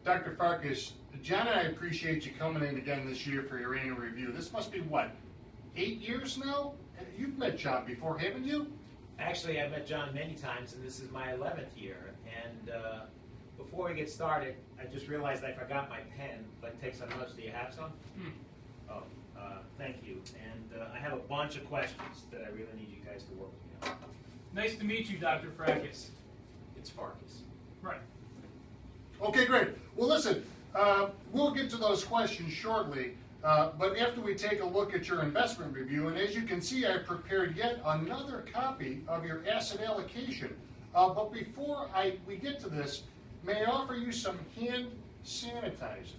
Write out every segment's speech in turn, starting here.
Dr. Farkas, John and I appreciate you coming in again this year for your annual review. This must be, what, 8 years now? You've met John before, haven't you? Actually, I've met John many times, and this is my 11th year. And before we get started, I just realized I forgot my pen, but take some notes. Do you have some? Oh, thank you. And I have a bunch of questions that I really need you guys to work with me on. Nice to meet you, Dr. Farkas. It's Farkas. Right. Okay, great. Well, listen, we'll get to those questions shortly, but after we take a look at your investment review, and as you can see, I prepared yet another copy of your asset allocation. But before we get to this, may I offer you some hand sanitizer?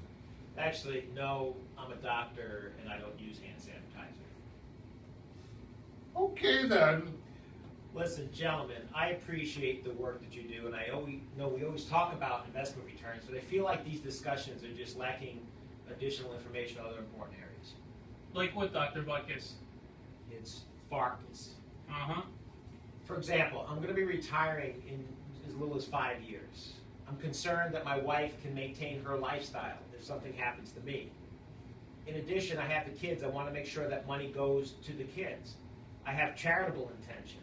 Actually, no, I'm a doctor, and I don't use hand sanitizer. Okay, then. Listen, gentlemen, I appreciate the work that you do, and I know we always talk about investment returns, but I feel like these discussions are just lacking additional information on other important areas. Like what, Dr. Farkas? It's Farkas. Uh-huh. For example, I'm going to be retiring in as little as 5 years. I'm concerned that my wife can maintain her lifestyle if something happens to me. In addition, I have the kids. I want to make sure that money goes to the kids. I have charitable intentions.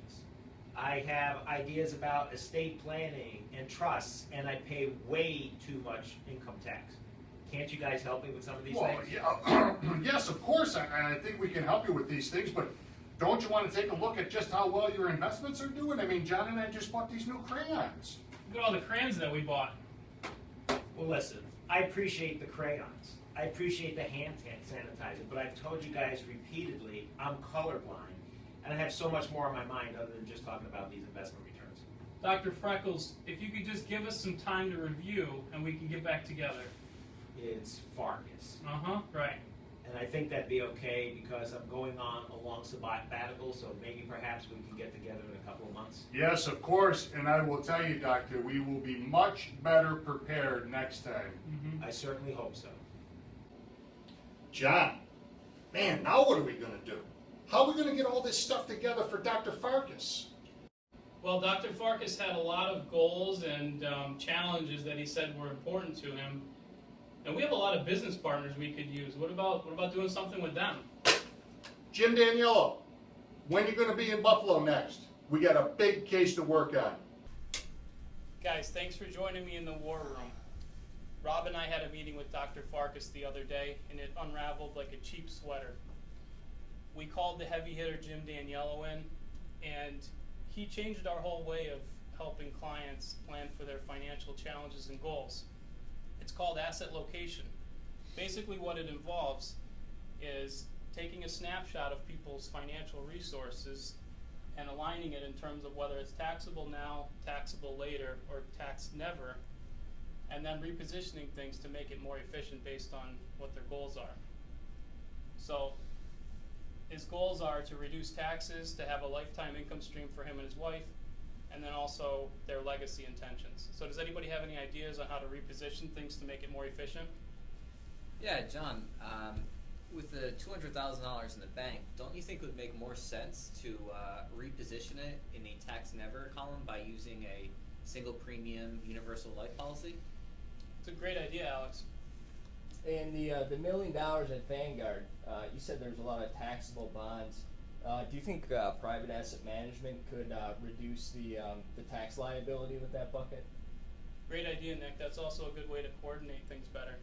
I have ideas about estate planning and trusts, and I pay way too much income tax. Can't you guys help me with some of these things? Yeah, yes, of course, I think we can help you with these things, but don't you want to take a look at just how well your investments are doing? I mean, John and I just bought these new crayons. Look at all the crayons that we bought. Well, listen, I appreciate the crayons. I appreciate the hand sanitizer, but I've told you guys repeatedly I'm colorblind, and I have so much more on my mind other than just talking about these investment returns. Dr. Freckles, if you could just give us some time to review, and we can get back together. It's Farkas. Uh-huh, right. And I think that'd be okay because I'm going on a long sabbatical, so maybe perhaps we can get together in a couple of months. Yes, of course, and I will tell you, Doctor, we will be much better prepared next time. Mm-hmm. I certainly hope so. John, man, now what are we going to do? How are we going to get all this stuff together for Dr. Farkas? Well, Dr. Farkas had a lot of goals and challenges that he said were important to him. And we have a lot of business partners we could use. What about doing something with them? Jim Daniello, when are you going to be in Buffalo next? We got a big case to work on. Guys, thanks for joining me in the war room. Rob and I had a meeting with Dr. Farkas the other day, and it unraveled like a cheap sweater. We called the heavy hitter Jim Daniello in, and he changed our whole way of helping clients plan for their financial challenges and goals. It's called asset location. Basically what it involves is taking a snapshot of people's financial resources and aligning it in terms of whether it's taxable now, taxable later, or taxed never, and then repositioning things to make it more efficient based on what their goals are. So his goals are to reduce taxes, to have a lifetime income stream for him and his wife, and then also their legacy intentions. So does anybody have any ideas on how to reposition things to make it more efficient? Yeah, John, with the $200,000 in the bank, don't you think it would make more sense to reposition it in the tax never column by using a single premium universal life policy? It's a great idea, Alex. And the $1 million at Vanguard, you said there's a lot of taxable bonds. Do you think private asset management could reduce the tax liability with that bucket? Great idea, Nick. That's also a good way to coordinate things better.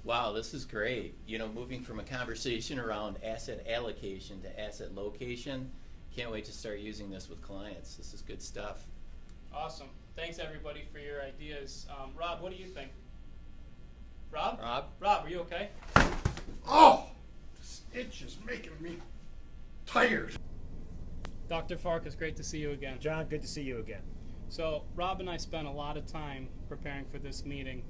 Wow, this is great. You know, moving from a conversation around asset allocation to asset location. Can't wait to start using this with clients. This is good stuff. Awesome. Thanks, everybody, for your ideas. Rob, what do you think? Rob? Rob, are you okay? Oh, this itch is making me tired. Dr. Farkas, great to see you again. John, good to see you again. So, Rob and I spent a lot of time preparing for this meeting.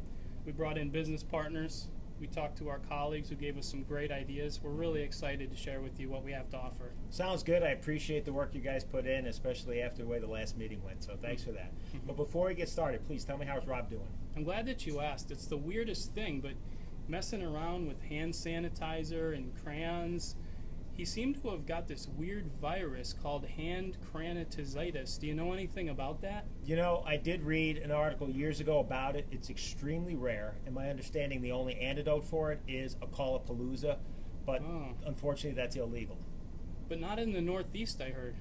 We brought in business partners. We talked to our colleagues who gave us some great ideas. We're really excited to share with you what we have to offer. Sounds good. I appreciate the work you guys put in, especially after the way the last meeting went, so thanks for that. But before we get started, please tell me, how's Rob doing? I'm glad that you asked. It's the weirdest thing, but messing around with hand sanitizer and crayons, he seemed to have got this weird virus called hand craniotitis. Do you know anything about that? You know, I did read an article years ago about it. It's extremely rare, and my understanding the only antidote for it is a Callapalooza, but Oh. unfortunately that's illegal. But not in the Northeast, I heard.